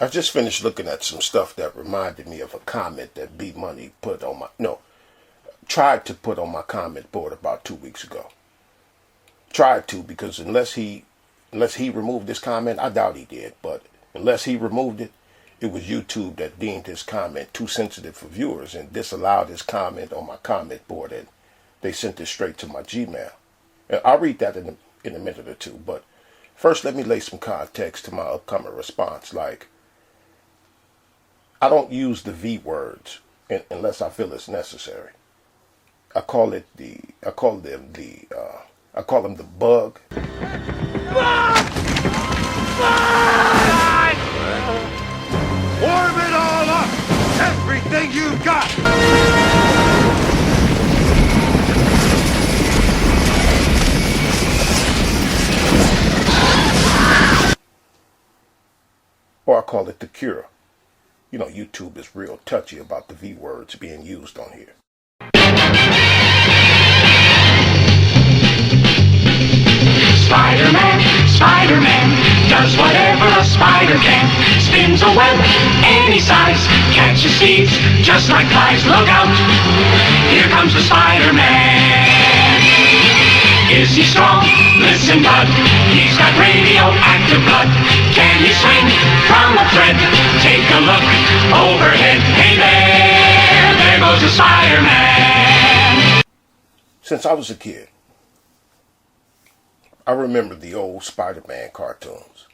just finished looking at some stuff that reminded me of a comment that B Money put on tried to put on my comment board about 2 weeks ago. Tried to, because unless he removed this comment, I doubt he did, but unless he removed it, it was YouTube that deemed his comment too sensitive for viewers and disallowed his comment on my comment board, and they sent it straight to my Gmail. And I'll read that in a minute or two, but first let me lay some context to my upcoming response. Like, I don't use the V words unless I feel it's necessary. I call them the bug. Warm it all up! Everything you got! Or I call it the cure. You know, YouTube is real touchy about the V words being used on here. Spider-Man does whatever a spider can. Spins a web any size, catches thieves just like flies. Look out, here comes the Spider-Man. Is he strong? Listen, bud, he's got radioactive blood. Can he swing from a thread? Take a look overhead. Hey there goes the Spider-Man. Since I was a kid, I remember the old Spider-Man cartoons.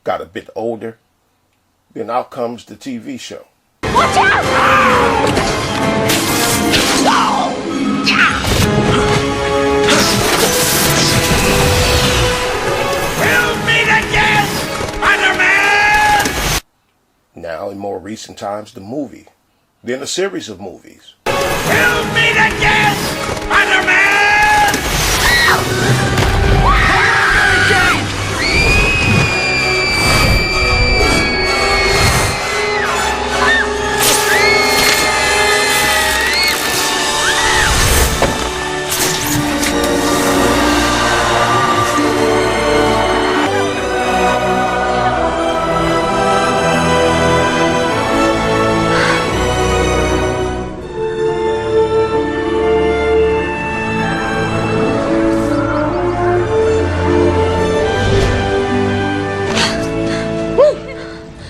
Got a bit older. Then out comes the TV show. Watch out! We'll meet again, Spider-Man! Now, in more recent times, the movie. Then a series of movies. We'll meet again, Spider-Man!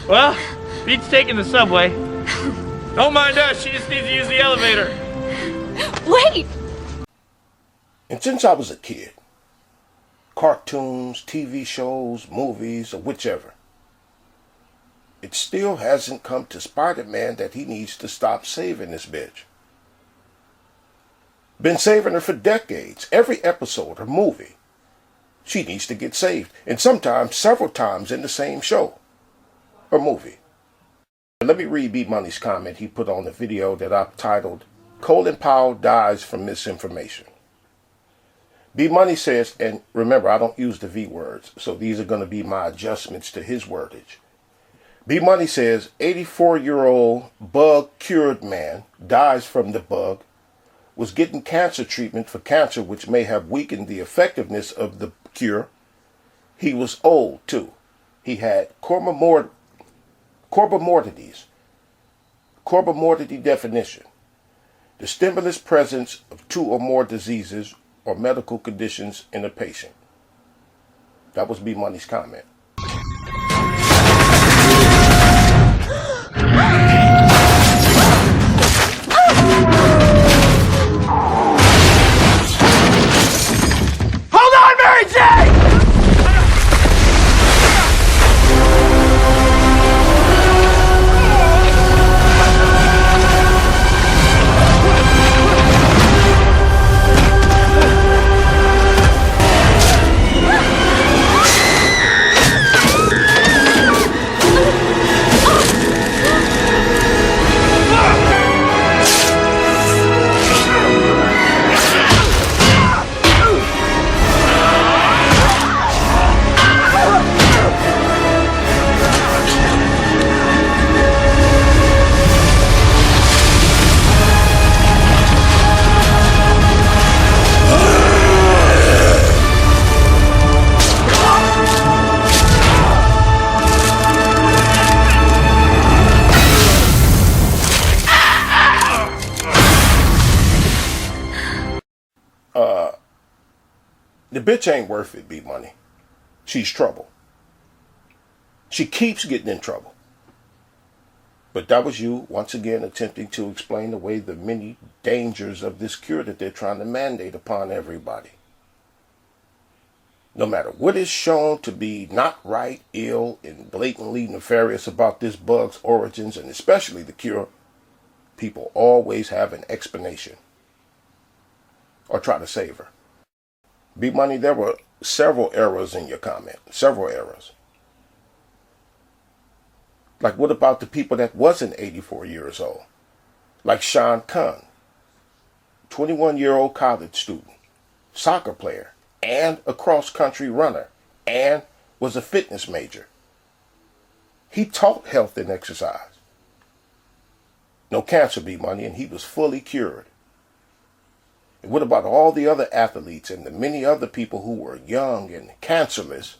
Well, Beat's taking the subway. Don't mind us, she just needs to use the elevator. Wait! And since I was a kid, cartoons, TV shows, movies, or whichever, it still hasn't come to Spider-Man that he needs to stop saving this bitch. Been saving her for decades. Every episode or movie, she needs to get saved. And sometimes several times in the same show or movie. Let me read B Money's comment he put on the video that I've titled, Colin Powell Dies from Misinformation. B Money says, and remember, I don't use the V words, so these are going to be my adjustments to his wordage. B Money says, 84-year-old bug-cured man dies from the bug, was getting cancer treatment for cancer which may have weakened the effectiveness of the cure. He was old, too. He had comorbidity definition. The stimulus presence of two or more diseases or medical conditions in a patient. That was B Money's comment. Hold on, Mary Jane! The bitch ain't worth it, B-Money. She's trouble. She keeps getting in trouble. But that was you, once again, attempting to explain away the many dangers of this cure that they're trying to mandate upon everybody. No matter what is shown to be not right, ill, and blatantly nefarious about this bug's origins, and especially the cure, people always have an explanation. Or try to save her. B-Money, there were several errors in your comment. Several errors. Like, what about the people that wasn't 84 years old? Like Sean Kunn, 21-year-old college student, soccer player, and a cross-country runner, and was a fitness major. He taught health and exercise. No cancer, B-Money, and he was fully cured. And what about all the other athletes and the many other people who were young and cancerless,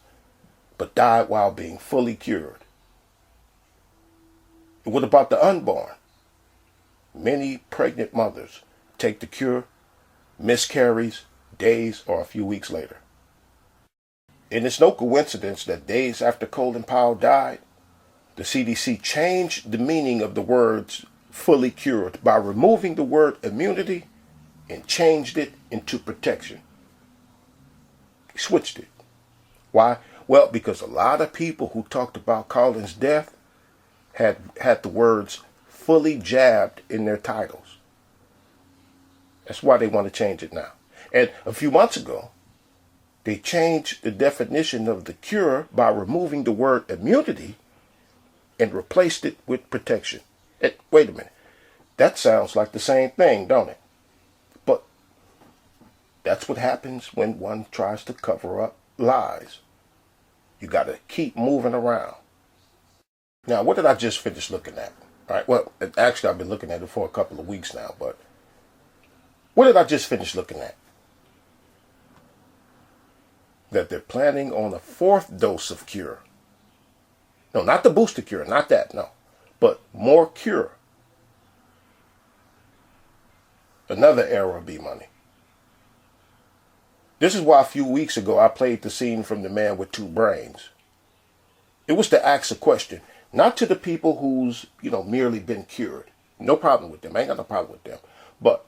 but died while being fully cured? And what about the unborn? Many pregnant mothers take the cure, miscarries days or a few weeks later. And it's no coincidence that days after Colin Powell died, the CDC changed the meaning of the words fully cured by removing the word immunity and changed it into protection. He switched it. Why? Well, because a lot of people who talked about Colin's death had the words fully jabbed in their titles. That's why they want to change it now. And a few months ago, they changed the definition of the cure by removing the word immunity and replaced it with protection. And wait a minute. That sounds like the same thing, don't it? But that's what happens when one tries to cover up lies. You got to keep moving around. Now, what did I just finish looking at? All right, well, actually, I've been looking at it for a couple of weeks now, but what did I just finish looking at? That they're planning on a 4th dose of cure. No, not the booster cure, not that, no. But more cure. Another error, B-Money. This is why a few weeks ago I played the scene from The Man with Two Brains. It was to ask a question, not to the people who's, merely been cured. No problem with them. I ain't got no problem with them. But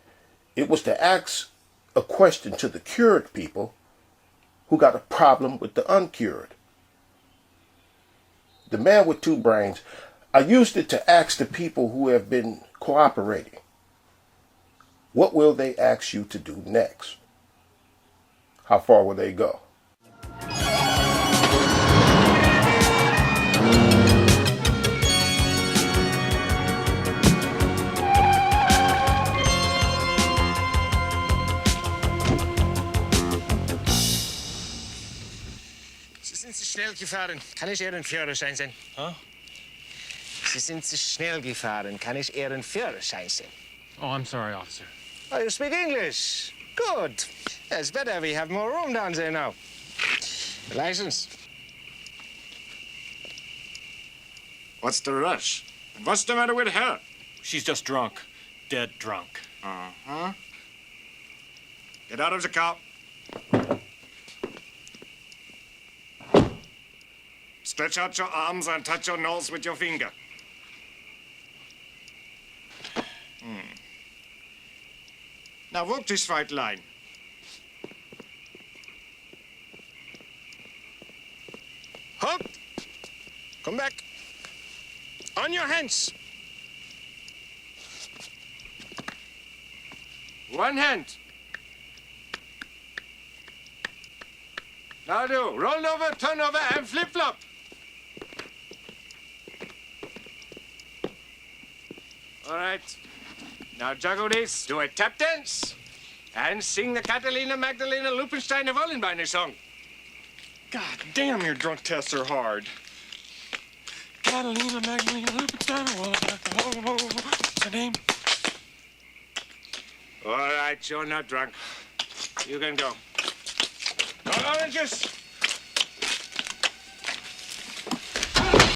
it was to ask a question to the cured people who got a problem with the uncured. The Man with Two Brains, I used it to ask the people who have been cooperating. What will they ask you to do next? How far will they go? Sie sind zu schnell gefahren. Kann ich Ihren Führerschein sehen? Huh? Sie sind zu schnell gefahren. Kann ich Ihren Führerschein sehen? Oh, I'm sorry, officer. Oh, you speak English. Good. It's better. We have more room down there now. License. What's the rush? And what's the matter with her? She's just drunk. Dead drunk. Uh-huh. Get out of the car. Stretch out your arms and touch your nose with your finger. Now walk this white line. Halt! Come back. On your hands. One hand. Now do. Roll over, turn over, and flip-flop. All right. Now juggle this, do a tap dance, and sing the Catalina Magdalena Lupensteiner Wollenbeiner song. God damn, your drunk tests are hard. Catalina Magdalena Lupensteiner. What's her name? All right, you're not drunk. You can go. No oranges.